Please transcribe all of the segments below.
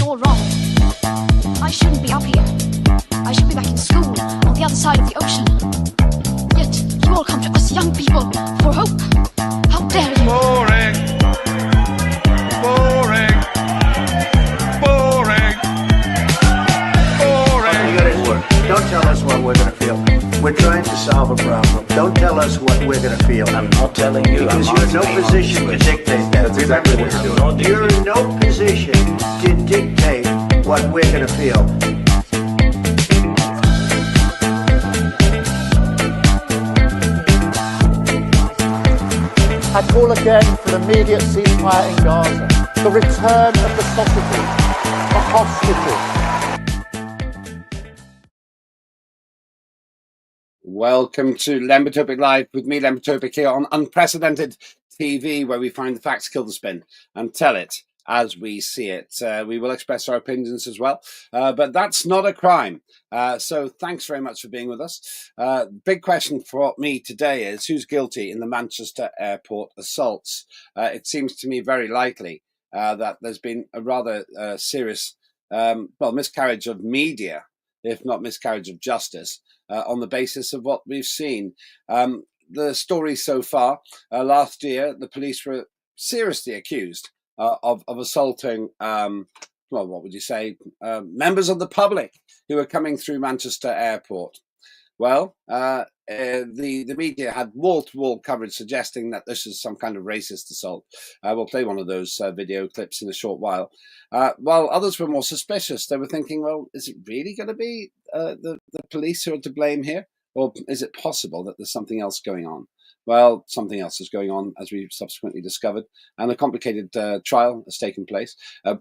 all wrong. I shouldn't be up here. I should be back in school on the other side of the ocean. Yet you all come to us young people for hope. How dare you? Boring. Boring. Boring. Boring. You gotta work. Don't tell us what we're gonna feel. We're trying to solve a problem. Don't tell us what we're gonna feel. I'm not telling you. Because you're in no position to dictate that. That's exactly what you're doing. You're in no position to dictate what we're gonna feel. I call again for an immediate ceasefire in Gaza, the return of the sausages, the hostages. Welcome to Lembertopic Live with me, Lembertopic, here on Unprecedented TV, where we find the facts, kill the spin, and tell it as we see it. We will express our opinions as well, but that's not a crime. So thanks very much for being with us. Big question for me today is who's guilty in the Manchester airport assaults? It seems to me very likely that there's been a rather serious miscarriage of media, if not miscarriage of justice, on the basis of what we've seen. The story so far, last year, the police were seriously accused of assaulting, what would you say, members of the public who were coming through Manchester Airport. Well, the media had wall-to-wall coverage suggesting that this is some kind of racist assault. We'll play one of those video clips in a short while. While others were more suspicious, they were thinking, well, is it really going to be the police who are to blame here? Or is it possible that there's something else going on? Well, something else is going on, as we subsequently discovered, and a complicated trial has taken place.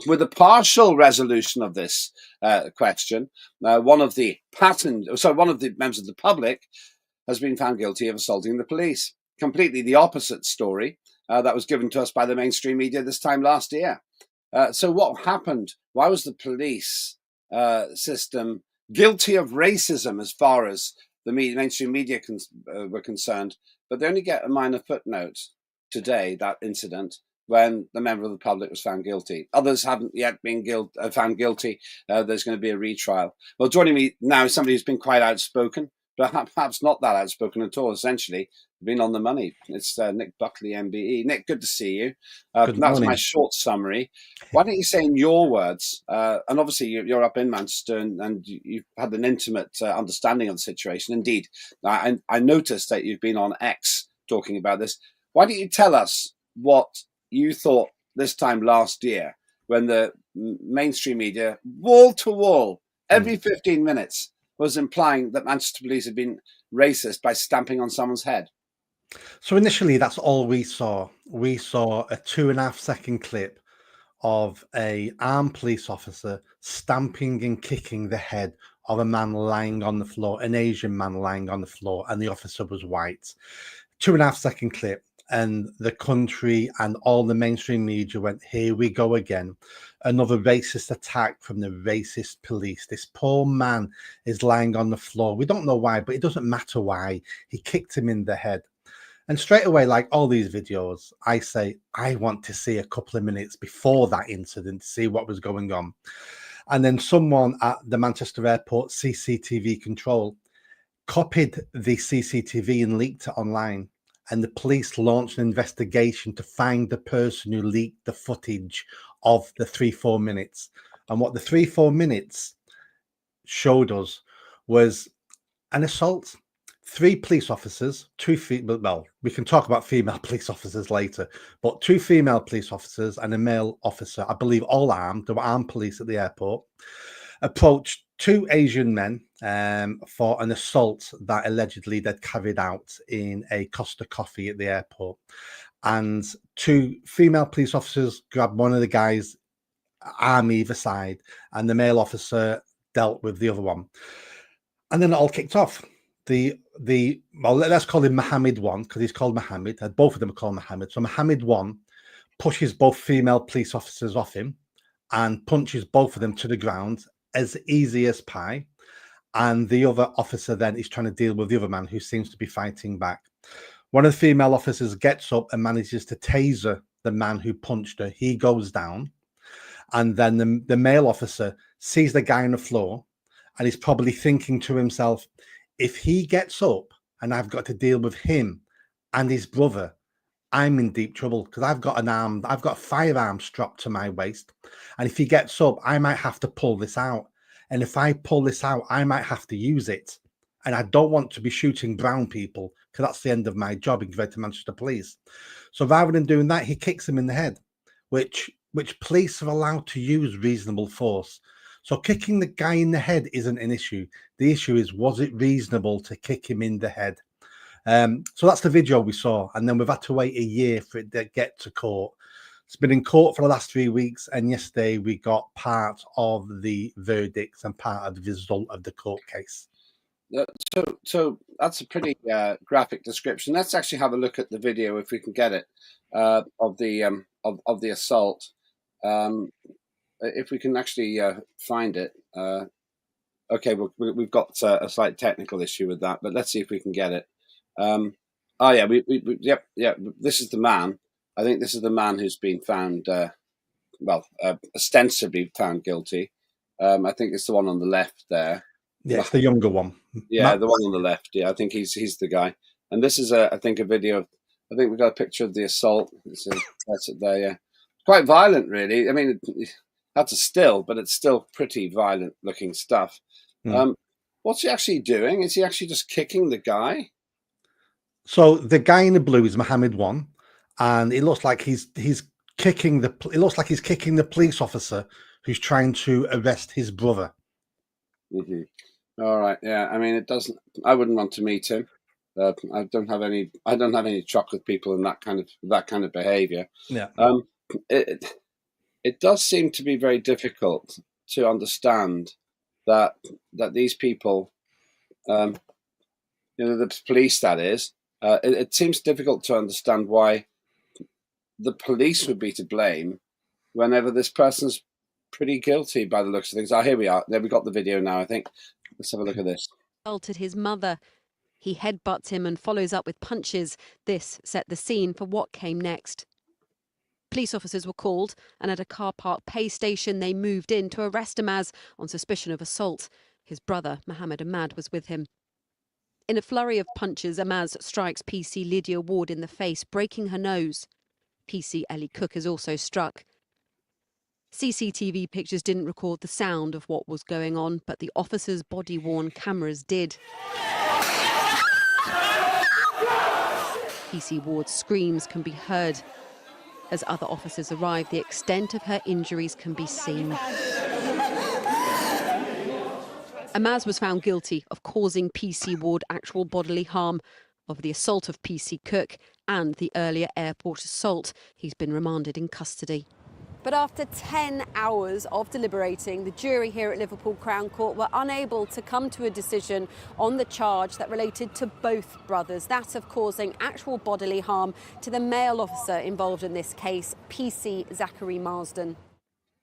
With a partial resolution of this question, one of the members of the public has been found guilty of assaulting the police. Completely the opposite story that was given to us by the mainstream media this time last year. So what happened? Why was the police system guilty of racism as far as the mainstream media were concerned? But they only get a minor footnote today, that incident, when the member of the public was found guilty. Others haven't yet been found guilty. There's going to be a retrial. Well, joining me now is somebody who's been quite outspoken, but perhaps not that outspoken at all, essentially. Been on the money. It's Nick Buckley MBE. Nick, good to see you. That was my short summary. Why don't you say in your words, and obviously you're up in Manchester and you've had an intimate understanding of the situation. Indeed, I noticed that you've been on X talking about this. Why don't you tell us what you thought this time last year when the mainstream media, wall to wall, every 15 minutes, was implying that Manchester police had been racist by stamping on someone's head? So initially, that's all we saw. We saw a 2.5-second clip of an armed police officer stamping and kicking the head of a man lying on the floor, an Asian man lying on the floor, and the officer was white. 2.5-second clip, and the country and all the mainstream media went, here we go again. Another racist attack from the racist police. This poor man is lying on the floor. We don't know why, but it doesn't matter why. He kicked him in the head. And straight away, like all these videos, I say, I want to see a couple of minutes before that incident to see what was going on. And then someone at the Manchester Airport CCTV control copied the CCTV and leaked it online. And the police launched an investigation to find the person who leaked the footage of the 3-4 minutes. And what the 3-4 minutes showed us was an assault. 3 police officers, we can talk about female police officers later, but 2 female police officers and a male officer, I believe all armed, there were armed police at the airport, approached 2 Asian men for an assault that allegedly they'd carried out in a Costa Coffee at the airport. And 2 female police officers grabbed one of the guys, arm either side, and the male officer dealt with the other one. And then it all kicked off. Let's call him Mohammed 1, because he's called Mohammed. Both of them are called Mohammed. So Mohammed 1 pushes both female police officers off him and punches both of them to the ground as easy as pie. And the other officer then is trying to deal with the other man who seems to be fighting back. One of the female officers gets up and manages to taser the man who punched her. He goes down. And then the male officer sees the guy on the floor, and he's probably thinking to himself, if he gets up and I've got to deal with him and his brother, I'm in deep trouble because I've got a firearm strapped to my waist. And if he gets up, I might have to pull this out. And if I pull this out, I might have to use it. And I don't want to be shooting brown people because that's the end of my job in Greater Manchester Police. So rather than doing that, he kicks him in the head, which police are allowed to use reasonable force. So kicking the guy in the head isn't an issue. The issue is, was it reasonable to kick him in the head? So that's the video we saw. And then we've had to wait a year for it to get to court. It's been in court for the last 3 weeks. And yesterday we got part of the verdicts and part of the result of the court case. So that's a pretty graphic description. Let's actually have a look at the video if we can get it of the assault. If we can actually find it. Okay, we've got a slight technical issue with that, but let's see if we can get it. Oh yeah, yeah. This is the man. I think this is the man who's been found, ostensibly found guilty. I think it's the one on the left there. Yeah, it's the younger one. Yeah, the one on the left. Yeah, I think he's the guy. And this is I think a video of, I think we've got a picture of the assault. That's it there. Yeah, quite violent, really. I mean, that's a still, but it's still pretty violent looking stuff. What's he actually doing? Is he actually just kicking the guy? So the guy in the blue is Mohammed 1, and it looks like he's kicking the police officer who's trying to arrest his brother. Mm-hmm. All right, yeah. I mean, it doesn't. I wouldn't want to meet him. I don't have any truck with people in that kind of behaviour. Yeah. It does seem to be very difficult to understand that these people, the police, that is, it seems difficult to understand why the police would be to blame whenever this person's pretty guilty by the looks of things. Oh, here we are. There, we got the video now, I think. Let's have a look at this. Assaulted his mother. He headbutts him and follows up with punches. This set the scene for what came next. Police officers were called, and at a car park pay station they moved in to arrest Amaz on suspicion of assault. His brother, Mohammed Ahmad, was with him. In a flurry of punches, Amaz strikes PC Lydia Ward in the face, breaking her nose. PC Ellie Cook is also struck. CCTV pictures didn't record the sound of what was going on, but the officers' body-worn cameras did. PC Ward's screams can be heard. As other officers arrive, the extent of her injuries can be seen. Amaz was found guilty of causing PC Ward actual bodily harm, of the assault of PC Cook and the earlier airport assault. He's been remanded in custody. But after 10 hours of deliberating, the jury here at Liverpool Crown Court were unable to come to a decision on the charge that related to both brothers, that of causing actual bodily harm to the male officer involved in this case, PC Zachary Marsden.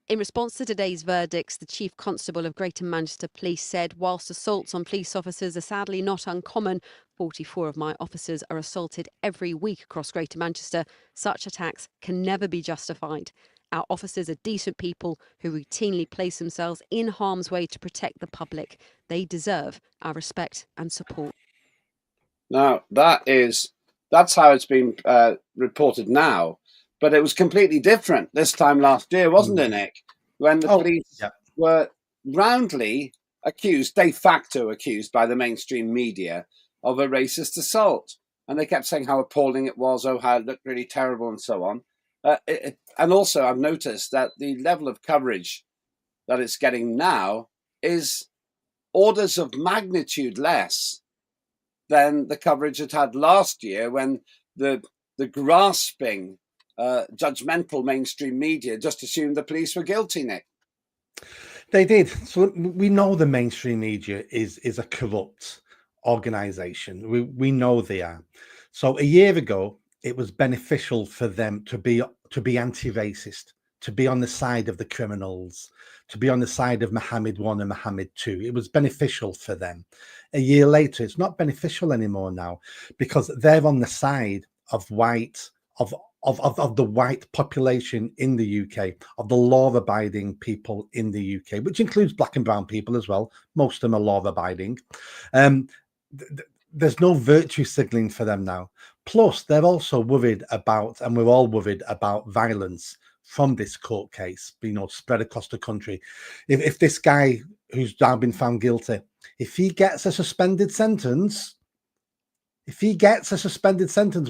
In response to today's verdicts, the Chief Constable of Greater Manchester Police said, whilst assaults on police officers are sadly not uncommon, 44 of my officers are assaulted every week across Greater Manchester. Such attacks can never be justified. Our officers are decent people who routinely place themselves in harm's way to protect the public. They deserve our respect and support. Now, that's how it's been reported now. But it was completely different this time last year, wasn't it, Nick? When the police were roundly accused, de facto accused by the mainstream media of a racist assault. And they kept saying how appalling it was, oh, how it looked really terrible and so on. And also, I've noticed that the level of coverage that it's getting now is orders of magnitude less than the coverage it had last year, when the grasping, judgmental mainstream media just assumed the police were guilty, Nick. They did. So we know the mainstream media is a corrupt organisation. We know they are. So a year ago, it was beneficial for them to be anti-racist, to be on the side of the criminals, to be on the side of Mohammed 1 and Mohammed 2. It was beneficial for them. A year later, it's not beneficial anymore now, because they're on the side of white, of of the white population in the UK, of the law-abiding people in the UK, which includes black and brown people as well. Most of them are law-abiding. There's no virtue signaling for them now. Plus, they're also worried about, and we're all worried about, violence from this court case, spread across the country. If this guy who's now been found guilty, if he gets a suspended sentence,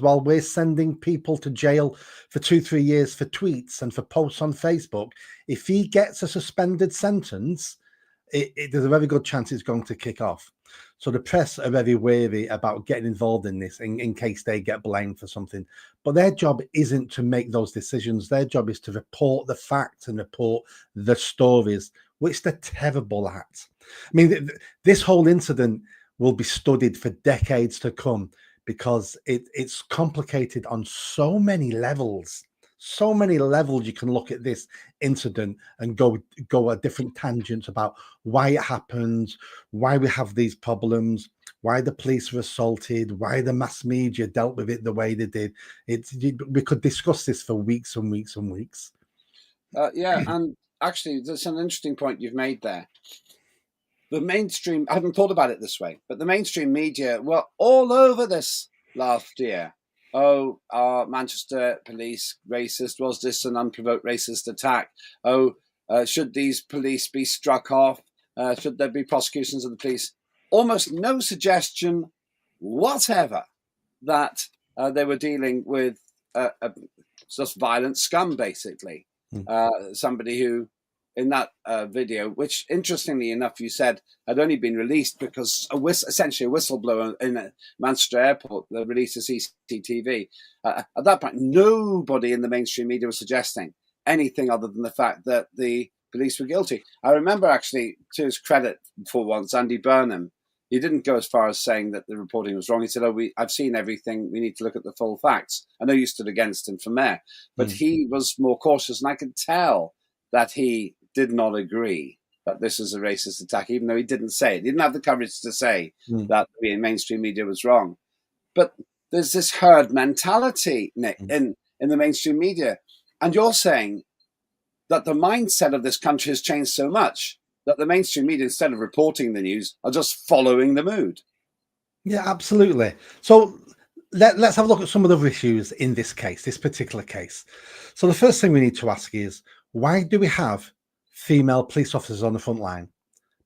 while we're sending people to jail for 2-3 years for tweets and for posts on Facebook, if he gets a suspended sentence, there's a very good chance it's going to kick off. So the press are very wary about getting involved in this in case they get blamed for something. But their job isn't to make those decisions. Their job is to report the facts and report the stories, which they're terrible at. I mean, this whole incident will be studied for decades to come because it's complicated on so many levels. So many levels you can look at this incident and go at different tangents about why it happened, why we have these problems, why the police were assaulted, why the mass media dealt with it the way they did. We could discuss this for weeks and weeks and weeks. Yeah, and actually, there's an interesting point you've made there. The mainstream, I hadn't thought about it this way, but the mainstream media were all over this last year. Oh, are Manchester police racist? Was this an unprovoked racist attack? Oh, should these police be struck off? Should there be prosecutions of the police? Almost no suggestion whatever that they were dealing with just violent scum, basically. Somebody who, in that video, which interestingly enough, you said had only been released because essentially a whistleblower in Manchester Airport released a CCTV. At that point, nobody in the mainstream media was suggesting anything other than the fact that the police were guilty. I remember, actually, to his credit for once, Andy Burnham, he didn't go as far as saying that the reporting was wrong. He said, I've seen everything. We need to look at the full facts. I know you stood against him for mayor, but he was more cautious, and I could tell that he did not agree that this is a racist attack, even though he didn't say it. He didn't have the courage to say that the mainstream media was wrong. But there's this herd mentality, Nick, in the mainstream media. And you're saying that the mindset of this country has changed so much that the mainstream media, instead of reporting the news, are just following the mood. Yeah, absolutely. So let's have a look at some of the other issues in this case, this particular case. So the first thing we need to ask is, why do we have female police officers on the front line?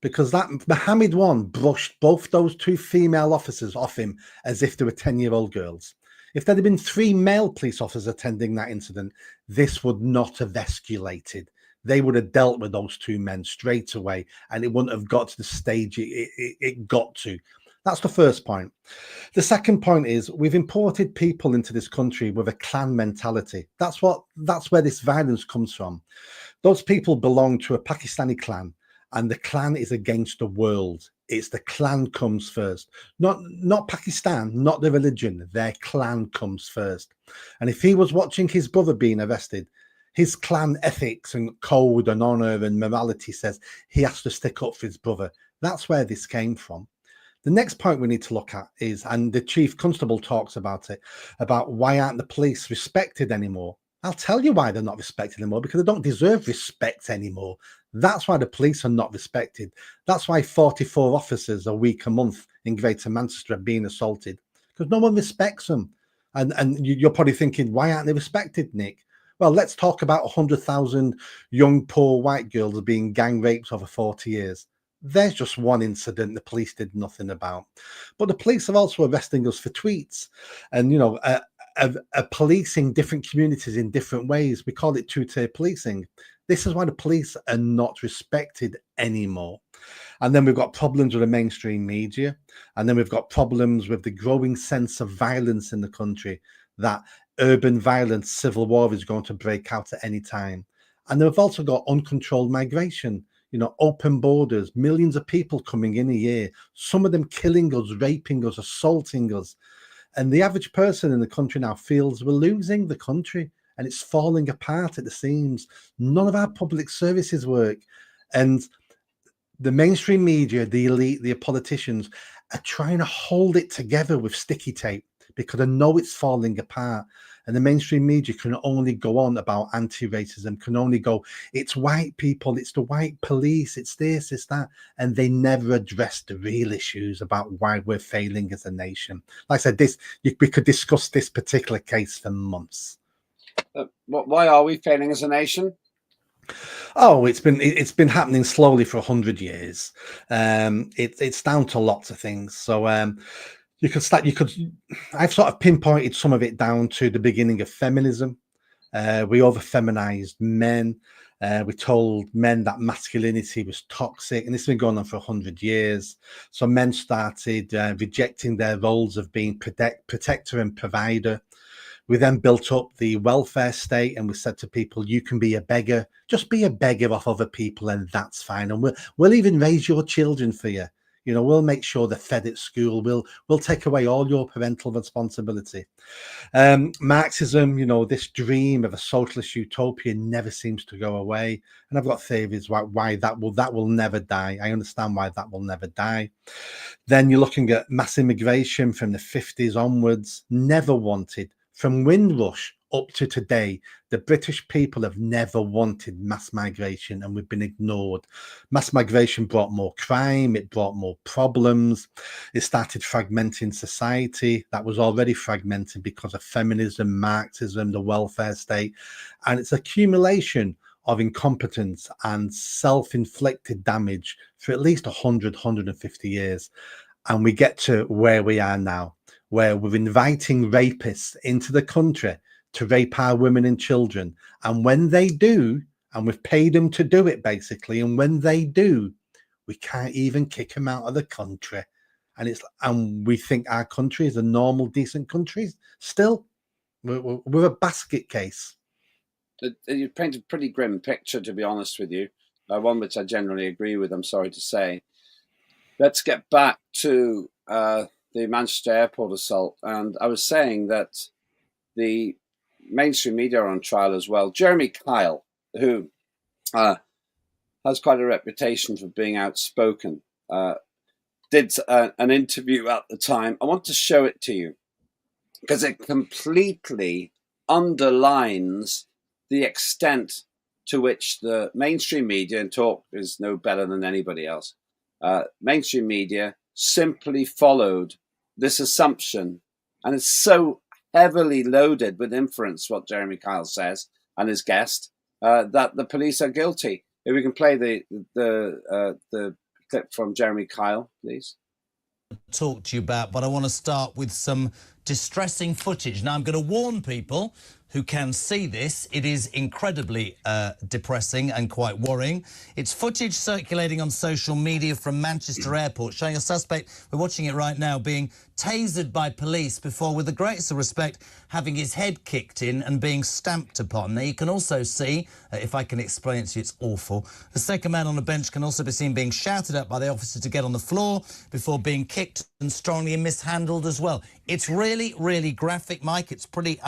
Because that Mohammed one brushed both those two female officers off him as if they were 10-year-old girls. If there had been 3 male police officers attending that incident, this would not have escalated. They would have dealt with those 2 men straight away, and it wouldn't have got to the stage it got to. That's the first point. The second point is, we've imported people into this country with a clan mentality. That's where this violence comes from. Those people belong to a Pakistani clan, and the clan is against the world. It's the clan comes first, not Pakistan, not the religion. Their clan comes first. And if he was watching his brother being arrested, his clan ethics and code and honor and morality says he has to stick up for his brother. That's where this came from. The next point we need to look at is, and the chief constable talks about it, about why aren't the police respected anymore? I'll tell you why they're not respected anymore, because they don't deserve respect anymore. That's why the police are not respected. That's why 44 officers a week, a month in Greater Manchester are being assaulted, because no one respects them. And you're probably thinking, why aren't they respected, Nick? Well, let's talk about 100,000 young, poor white girls being gang raped over 40 years. There's just one incident the police did nothing about. But the police are also arresting us for tweets and, policing different communities in different ways. We call it two-tier policing. This is why the police are not respected anymore. And then we've got problems with the mainstream media. And then we've got problems with the growing sense of violence in the country, that urban violence, civil war is going to break out at any time. And then we've also got uncontrolled migration. Open borders, millions of people coming in a year, some of them killing us, raping us, assaulting us. And the average person in the country now feels we're losing the country and it's falling apart at the seams. None of our public services work. And the mainstream media, the elite, the politicians are trying to hold it together with sticky tape because I know it's falling apart. And the mainstream media can only go on about anti-racism, can only go, it's white people, it's the white police, it's this, it's that. And they never address the real issues about why we're failing as a nation. Like I said, we could discuss this particular case for months. Why are we failing as a nation? Oh, it's been happening slowly for 100 years. It's down to lots of things. So I've sort of pinpointed some of it down to the beginning of feminism. We over-feminized men. We told men that masculinity was toxic, and this has been going on for 100 years. So men started rejecting their roles of being protector and provider. We then built up the welfare state, and we said to people, you can be a beggar, just be a beggar off other people, and that's fine. And we'll even raise your children for you. You know, we'll make sure they're fed at school. We'll take away all your parental responsibility. Marxism, you know, this dream of a socialist utopia never seems to go away. And I've got theories why that will never die. I understand why that will never die. Then you're looking at mass immigration from the 50s onwards, never wanted. From Windrush up to today, the British people have never wanted mass migration, and we've been ignored. Mass migration brought more crime, it brought more problems, it started fragmenting society that was already fragmented because of feminism, Marxism, the welfare state, and its accumulation of incompetence and self-inflicted damage for at least 150 years. And we get to where we are now, where we're inviting rapists into the country to rape our women and children. And when they do, and we've paid them to do it basically, and when they do, we can't even kick them out of the country. And we think our country is a normal, decent country still. We're a basket case. You paint a pretty grim picture, to be honest with you. One which I generally agree with, I'm sorry to say. Let's get back to the Manchester Airport assault. And I was saying that the mainstream media are on trial as well. Jeremy Kyle, who has quite a reputation for being outspoken, did an interview at the time. I want to show it to you because it completely underlines the extent to which the mainstream media, and talk is no better than anybody else, mainstream media simply followed this assumption, and it's so heavily loaded with inference, what Jeremy Kyle says and his guest, that the police are guilty. If we can play the clip from Jeremy Kyle, please. Talk to you about, but I want to start with some distressing footage. Now, I'm going to warn people who can see this. It is incredibly depressing and quite worrying. It's footage circulating on social media from Manchester Airport showing a suspect, we're watching it right now, being tasered by police before, with the greatest of respect, having his head kicked in and being stamped upon. Now, you can also see, if I can explain it to you, it's awful. The second man on the bench can also be seen being shouted at by the officer to get on the floor before being kicked and strongly mishandled as well. It's really, really graphic, Mike. It's pretty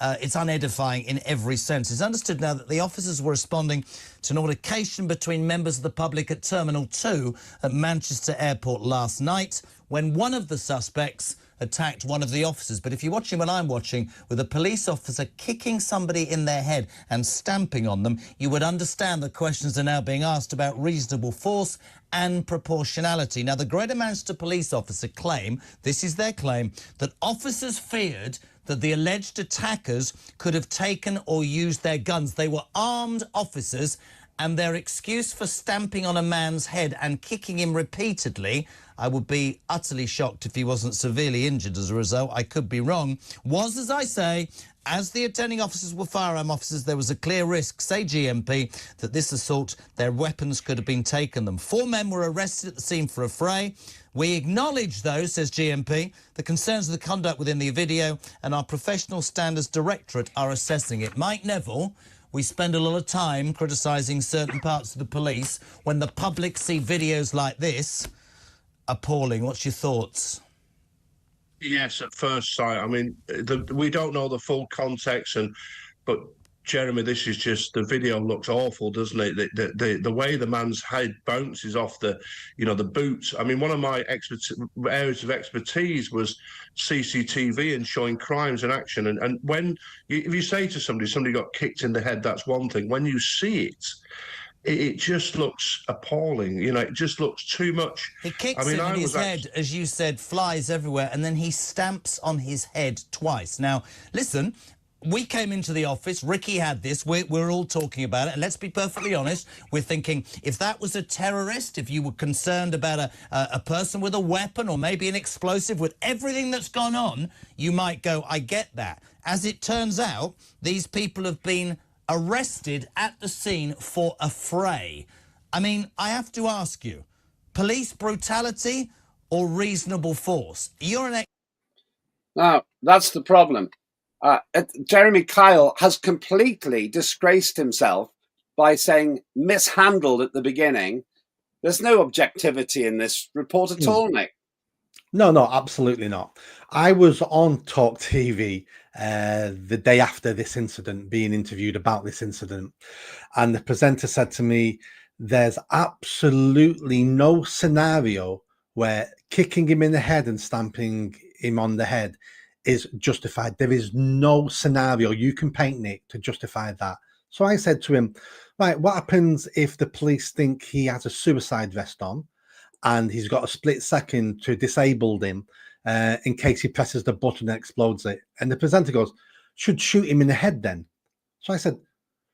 it's unedifying in every sense. It's understood now that the officers were responding to an altercation between members of the public at Terminal 2 at Manchester Airport last night, when one of the suspects attacked one of the officers. But if you're watching what I'm watching, with a police officer kicking somebody in their head and stamping on them, you would understand that questions are now being asked about reasonable force and proportionality. Now, the Greater Manchester police officer claim, this is their claim, that officers feared that the alleged attackers could have taken or used their guns. They were armed officers, and their excuse for stamping on a man's head and kicking him repeatedly, I would be utterly shocked if he wasn't severely injured as a result, I could be wrong, was, as I say, as the attending officers were firearm officers, there was a clear risk, say GMP, that this assault, their weapons could have been taken them. 4 men were arrested at the scene for a fray. We acknowledge, though, says GMP, the concerns of the conduct within the video, and our Professional Standards Directorate are assessing it. Mike Neville, we spend a lot of time criticising certain parts of the police. When the public see videos like this, appalling. What's your thoughts? Yes, at first sight. I mean, we don't know the full context, but Jeremy, this is just, the video looks awful, doesn't it? The way the man's head bounces off the boots. I mean, one of my areas of expertise was CCTV and showing crimes in action. And if you say to somebody got kicked in the head, that's one thing. When you see it just looks appalling. It just looks too much. He kicks him and his head, as you said, flies everywhere, and then he stamps on his head twice. Now, listen, we came into the office, Ricky had this, we're all talking about it, and let's be perfectly honest, we're thinking, if that was a terrorist, if you were concerned about a person with a weapon or maybe an explosive, with everything that's gone on, you might go, I get that. As it turns out, these people have been arrested at the scene for a fray. I mean, I have to ask you, police brutality or reasonable force? You're an... Now, that's the problem. Jeremy Kyle has completely disgraced himself by saying mishandled at the beginning. There's no objectivity in this report at all, Nick. No, absolutely not. I was on Talk TV the day after this incident, being interviewed about this incident, and the presenter said to me, there's absolutely no scenario where kicking him in the head and stamping him on the head is justified. There is no scenario you can paint, Nick, to justify that. So I said to him, right, what happens if the police think he has a suicide vest on and he's got a split second to disable him in case he presses the button and explodes it? And the presenter goes, should shoot him in the head then. So I said,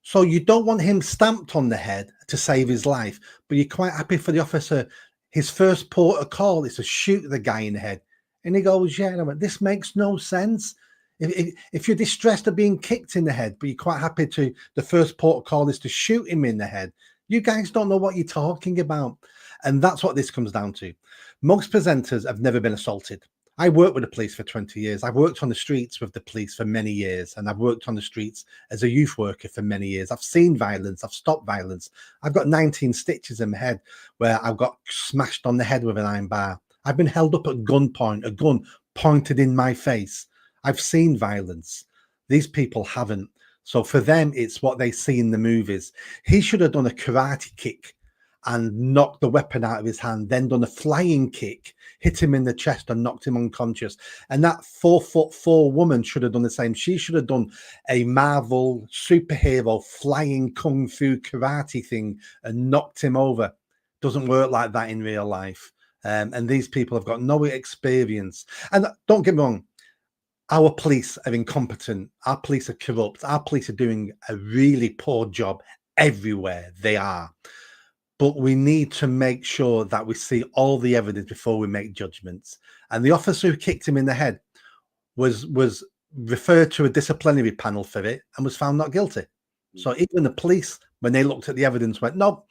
so you don't want him stamped on the head to save his life, but you're quite happy for the officer, his first port of call is to shoot the guy in the head. And he goes, yeah. And I went, this makes no sense. If you're distressed at being kicked in the head, but you're quite happy to, the first port of call is to shoot him in the head, you guys don't know what you're talking about. And that's what this comes down to. Most presenters have never been assaulted. I worked with the police for 20 years. I've worked on the streets with the police for many years. And I've worked on the streets as a youth worker for many years. I've seen violence. I've stopped violence. I've got 19 stitches in my head where I've got smashed on the head with an iron bar. I've been held up at gunpoint, a gun pointed in my face. I've seen violence. These people haven't. So for them, it's what they see in the movies. He should have done a karate kick and knocked the weapon out of his hand, then done a flying kick, hit him in the chest and knocked him unconscious. And that 4'4" woman should have done the same. She should have done a Marvel superhero flying kung fu karate thing and knocked him over. Doesn't work like that in real life. And these people have got no experience. And don't get me wrong, our police are incompetent. Our police are corrupt. Our police are doing a really poor job everywhere they are. But we need to make sure that we see all the evidence before we make judgments. And the officer who kicked him in the head was referred to a disciplinary panel for it and was found not guilty. So even the police, when they looked at the evidence, went, no,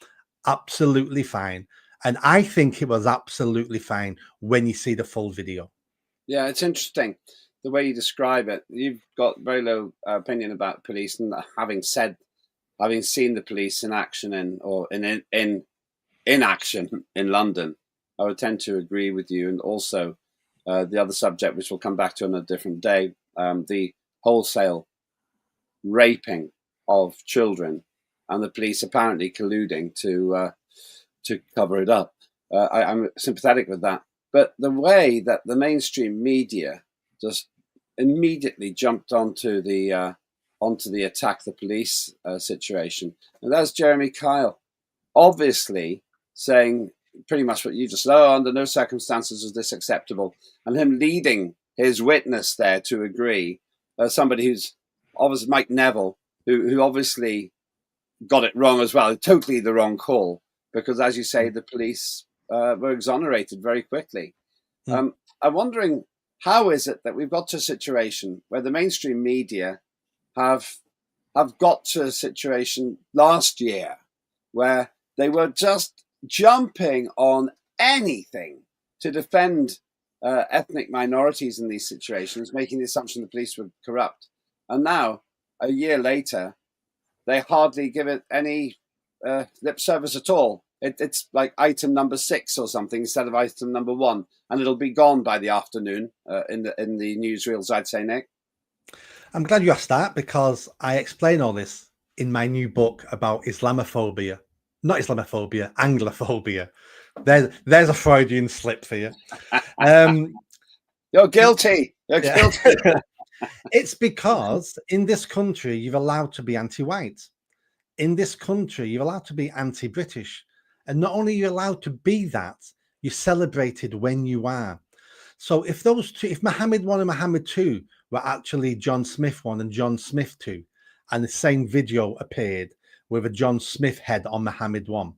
absolutely fine. And I think it was absolutely fine when you see the full video. Yeah, it's interesting the way you describe it. You've got very low opinion about police, and having seen the police in action in action in London, I would tend to agree with you. And also the other subject, which we'll come back to on a different day, the wholesale raping of children, and the police apparently colluding to cover it up. I'm sympathetic with that. But the way that the mainstream media just immediately jumped onto the attack the police situation, and that's Jeremy Kyle, obviously saying pretty much what you just said. Oh, under no circumstances is this acceptable, and him leading his witness there to agree. Somebody who's obviously Mike Neville, who obviously got it wrong as well, totally the wrong call. Because, as you say, the police were exonerated very quickly. I'm wondering, how is it that we've got to a situation where the mainstream media have got to a situation last year where they were just jumping on anything to defend ethnic minorities in these situations, making the assumption the police were corrupt. And now, a year later, they hardly give it any lip service at all. It's like item number 6 or something instead of item number 1, and it'll be gone by the afternoon in the newsreels, I'd say, Nick. I'm glad you asked that because I explain all this in my new book about Islamophobia. Not Islamophobia, Anglophobia. There's a Freudian slip for you. You're guilty. You're Yeah. guilty. It's because in this country, you're allowed to be anti-white. In this country, you're allowed to be anti-British. And not only are you allowed to be that, you're celebrated when you are. So if those two, if Mohammed 1 and Mohammed 2 were actually John Smith 1 and John Smith 2, and the same video appeared with a John Smith head on Mohammed 1,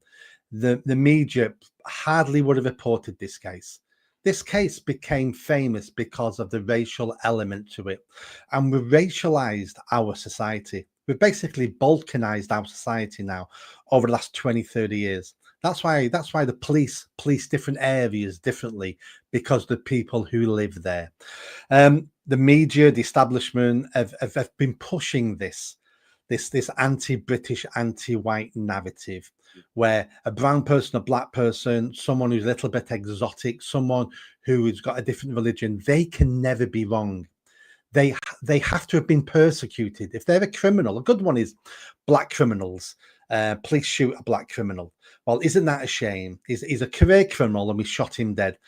the media hardly would have reported this case. This case became famous because of the racial element to it. And we racialized our society. We've basically balkanized our society now over the last 20, 30 years. That's why the police different areas differently, because the people who live there. The media, the establishment have been pushing this anti-British, anti-white narrative, where a brown person, a black person, someone who's a little bit exotic, someone who's got a different religion, they can never be wrong. They have to have been persecuted. If they're a criminal, a good one is black criminals. Police shoot a black criminal. Well, isn't that a shame? He's a career criminal and we shot him dead.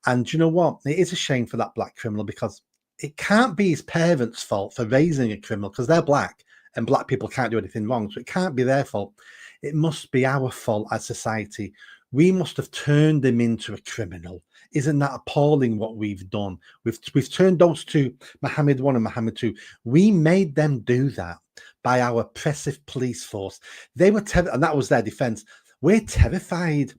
And do you know what? It is a shame for that black criminal because it can't be his parents' fault for raising a criminal because they're black and black people can't do anything wrong. So it can't be their fault. It must be our fault as society. We must have turned him into a criminal. Isn't that appalling what we've done? We've turned those two, Mohammed 1 and Mohammed 2. We made them do that by our oppressive police force. They were and that was their defense. We're terrified.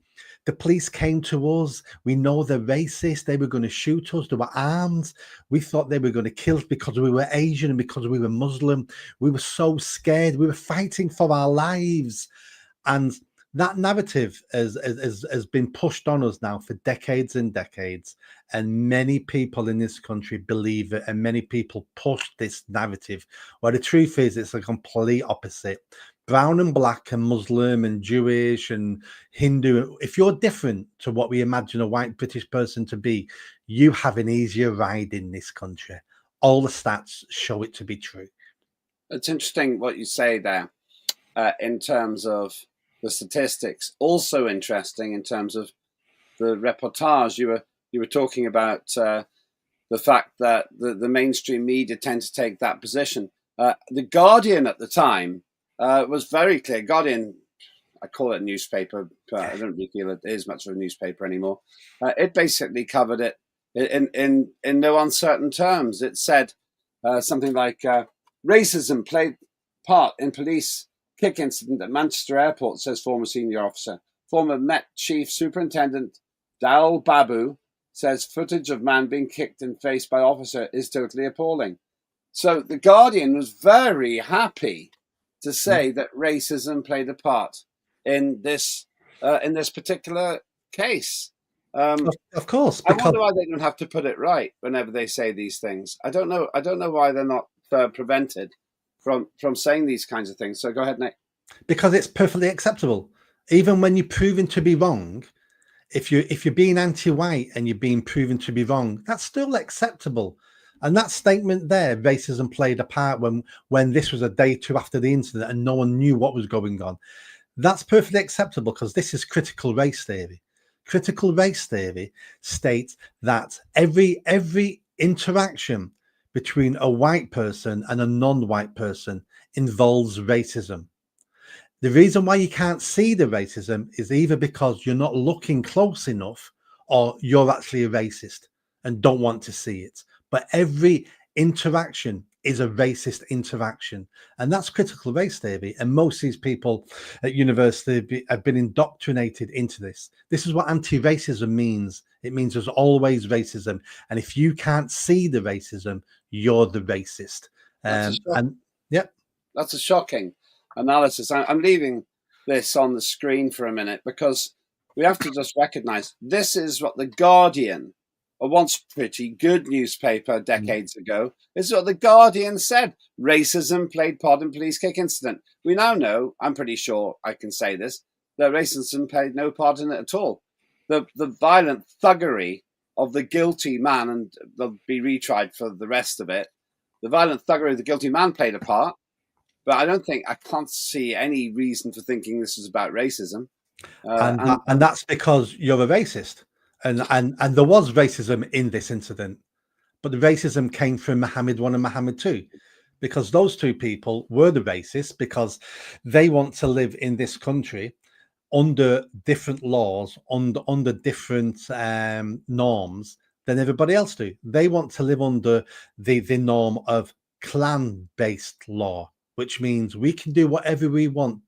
The police came to us. We know they're racist. They were going to shoot us. They were armed. We thought they were going to kill us because we were Asian and because we were Muslim. We were so scared. We were fighting for our lives. And that narrative has been pushed on us now for decades and decades. And many people in this country believe it. And many people push this narrative. Well, the truth is, it's a complete opposite. Brown and black and Muslim and Jewish and Hindu, if you're different to what we imagine a white British person to be, you have an easier ride in this country. All the stats show it to be true. It's interesting what you say there in terms of the statistics. Also interesting in terms of the reportage. You were talking about the fact that the mainstream media tend to take that position. The Guardian at the time was very clear. Guardian, I call it a newspaper, but I don't really feel it is much of a newspaper anymore. It basically covered it in no uncertain terms. It said something like racism played part in police kick incident at Manchester Airport, says former senior officer. Former Met Chief Superintendent Dal Babu says footage of man being kicked in face by officer is totally appalling. So the Guardian was very happy to say that racism played a part in this particular case. Of course, I wonder why they don't have to put it right whenever they say these things. I don't know why they're not prevented from saying these kinds of things. So go ahead, Nick. Because it's perfectly acceptable, even when you're proven to be wrong. If you're being anti-white and you're being proven to be wrong, that's still acceptable. And that statement there, racism played a part when this was a day or two after the incident and no one knew what was going on. That's perfectly acceptable because this is critical race theory. Critical race theory states that every interaction between a white person and a non-white person involves racism. The reason why you can't see the racism is either because you're not looking close enough or you're actually a racist and don't want to see it. But every interaction is a racist interaction. And that's critical race theory. And most of these people at university have been indoctrinated into this. This is what anti-racism means. It means there's always racism. And if you can't see the racism, you're the racist. That's a shocking analysis. I'm leaving this on the screen for a minute because we have to just recognize this is what the Guardian, a once pretty good newspaper decades ago, this is what the Guardian said. Racism played part in police kick incident. We now know, I'm pretty sure I can say this, that racism played no part in it at all. The violent thuggery of the guilty man, and they'll be retried for the rest of it, the violent thuggery of the guilty man played a part, but I can't see any reason for thinking this is about racism. And that's because you're a racist, and there was racism in this incident, but the racism came from Mohammed I and Mohammed II, because those two people were the racists because they want to live in this country under different laws, under different norms than everybody else do. They want to live under the norm of clan-based law, which means we can do whatever we want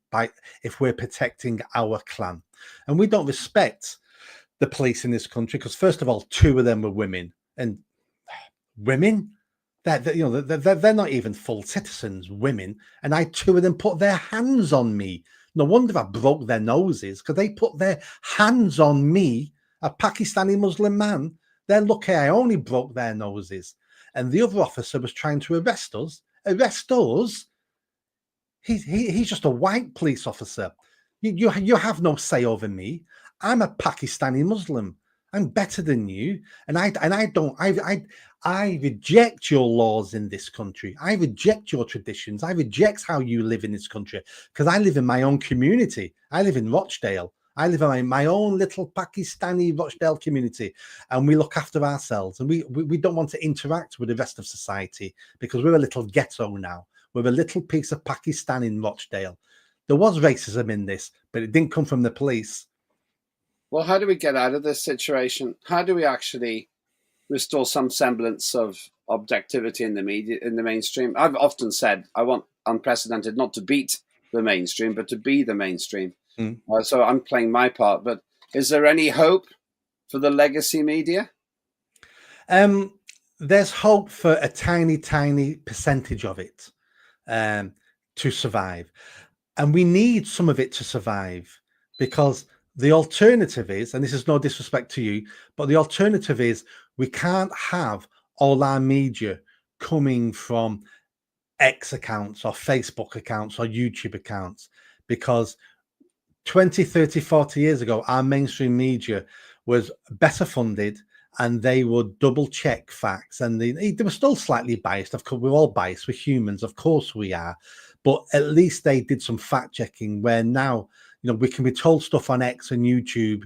if we're protecting our clan. And we don't respect the police in this country because, first of all, two of them were women, and women, they're not even full citizens, women, and I had two of them put their hands on me. No wonder I broke their noses, because they put their hands on me, a Pakistani Muslim man. They're lucky I only broke their noses. And the other officer was trying to arrest us. Arrest us? He's just a white police officer. You have no say over me. I'm a Pakistani Muslim. I'm better than you, and I reject your laws in this country. I reject your traditions. I reject how you live in this country, because I live in my own community. I live in Rochdale. I live in my own little Pakistani Rochdale community, and we look after ourselves, and we don't want to interact with the rest of society because we're a little ghetto now. We're a little piece of Pakistan in Rochdale. There was racism in this, but it didn't come from the police. Well, how do we get out of this situation? How do we actually restore some semblance of objectivity in the media, in the mainstream? I've often said I want Unprecedented not to beat the mainstream, but to be the mainstream. So I'm playing my part. But is there any hope for the legacy media? There's hope for a tiny, tiny percentage of it to survive. And we need some of it to survive, because the alternative is, and this is no disrespect to you, but the alternative is we can't have all our media coming from X accounts or Facebook accounts or YouTube accounts, because 20, 30, 40 years ago, our mainstream media was better funded and they would double check facts, and they were still slightly biased. Of course, we're all biased. We're humans. Of course we are. But at least they did some fact checking, where now, we can be told stuff on X and YouTube,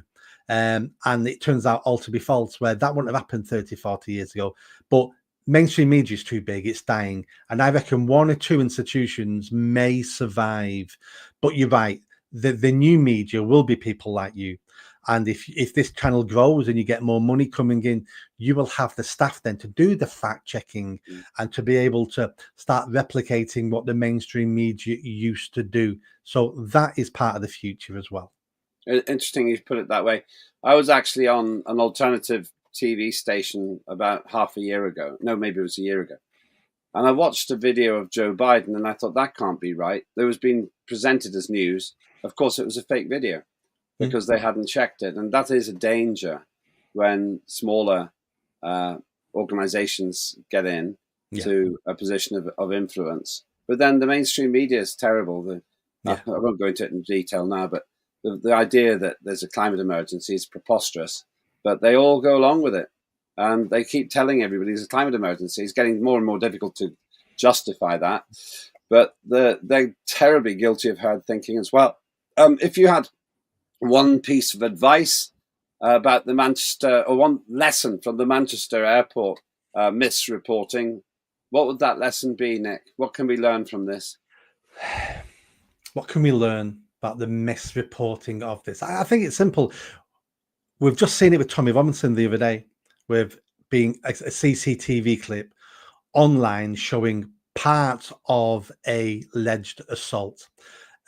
and it turns out all to be false, where that wouldn't have happened 30, 40 years ago. But mainstream media is too big, it's dying. And I reckon one or two institutions may survive. But you're right, the new media will be people like you. And if this channel grows and you get more money coming in, you will have the staff then to do the fact checking and to be able to start replicating what the mainstream media used to do. So that is part of the future as well. Interesting you put it that way. I was actually on an alternative TV station about half a year ago. No, maybe it was a year ago. And I watched a video of Joe Biden and I thought, that can't be right. It was being presented as news. Of course, it was a fake video, because they hadn't checked it. And that is a danger when smaller organizations get in to a position of influence. But then the mainstream media is terrible. I won't go into it in detail now, but the idea that there's a climate emergency is preposterous. But they all go along with it. And they keep telling everybody there's a climate emergency. It's getting more and more difficult to justify that. But they're terribly guilty of hard thinking as well. If you had one piece of advice about the Manchester, or one lesson from the Manchester airport misreporting, what would that lesson be, Nick? What can we learn from this? What can we learn about the misreporting of this? I think it's simple. We've just seen it with Tommy Robinson the other day, with being a CCTV clip online showing part of a alleged assault.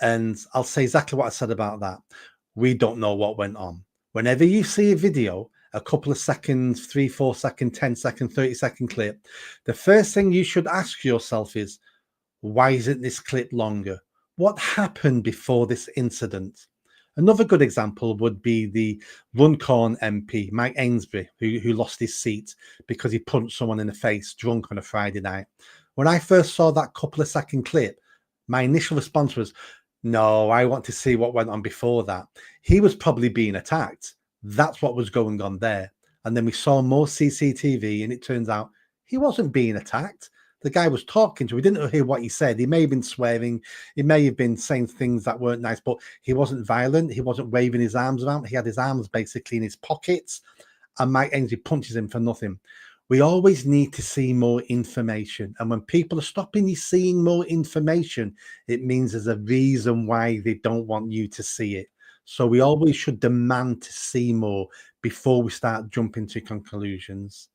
And I'll say exactly what I said about that. We don't know what went on. Whenever you see a video, a couple of seconds, 3, 4 second, 10 second, 30 second clip, the first thing you should ask yourself is, why isn't this clip longer? What happened before this incident? Another good example would be the Runcorn MP, Mike Ainsbury, who lost his seat because he punched someone in the face drunk on a Friday night. When I first saw that couple of second clip, my initial response was, no, I want to see what went on before that. He was probably being attacked. That's what was going on there. And then we saw more CCTV, and it turns out he wasn't being attacked. The guy was talking to. We didn't hear what he said. He may have been swearing. He may have been saying things that weren't nice, but he wasn't violent. He wasn't waving his arms around. He had his arms basically in his pockets, and Mike Ainsley punches him for nothing. We always need to see more information. And when people are stopping you seeing more information, it means there's a reason why they don't want you to see it. So we always should demand to see more before we start jumping to conclusions.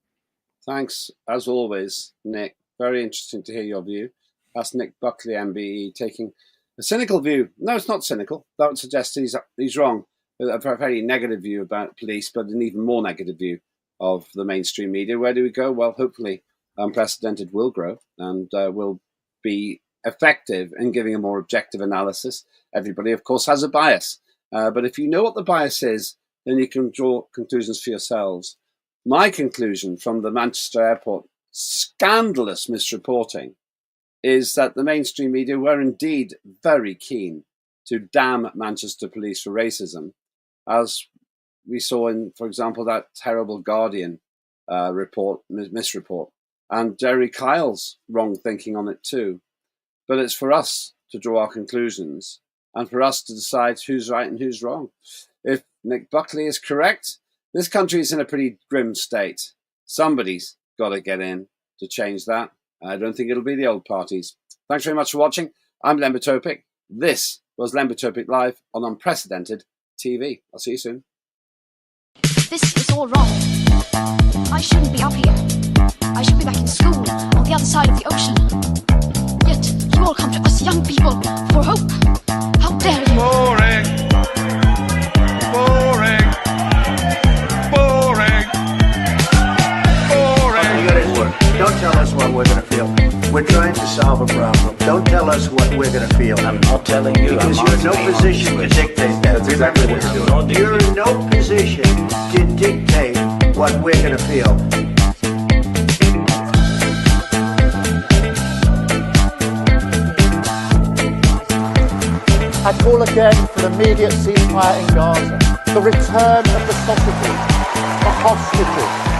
Thanks, as always, Nick. Very interesting to hear your view. That's Nick Buckley MBE taking a cynical view. No, it's not cynical. That would suggest he's wrong. A very negative view about police, but an even more negative view of the mainstream media. Where do we go? Well, hopefully Unprecedented will grow and will be effective in giving a more objective analysis. Everybody, of course, has a bias. But if you know what the bias is, then you can draw conclusions for yourselves. My conclusion from the Manchester Airport scandalous misreporting is that the mainstream media were indeed very keen to damn Manchester police for racism, as we saw in, for example, that terrible Guardian misreport, and Jerry Kyle's wrong thinking on it too. But it's for us to draw our conclusions and for us to decide who's right and who's wrong. If Nick Buckley is correct, this country is in a pretty grim state. Somebody's got to get in to change that. I don't think it'll be the old parties. Thanks very much for watching. I'm Lembertopic. This was Lembertopic Live on Unprecedented TV. I'll see you soon. This is all wrong. I shouldn't be up here. I should be back in school on the other side of the ocean. Yet you all come to us young people for hope. How dare you? Boring. Boring. Boring. Boring. You gotta work. Don't tell us what we're gonna feel. We're trying to solve a problem. Don't tell us what we're gonna feel. I'm not telling you. Because you're in no position to dictate that. That's exactly what you're doing. You're in no position to dictate what we're gonna feel. I call again for an immediate ceasefire in Gaza, the return of the sausages, the hostages,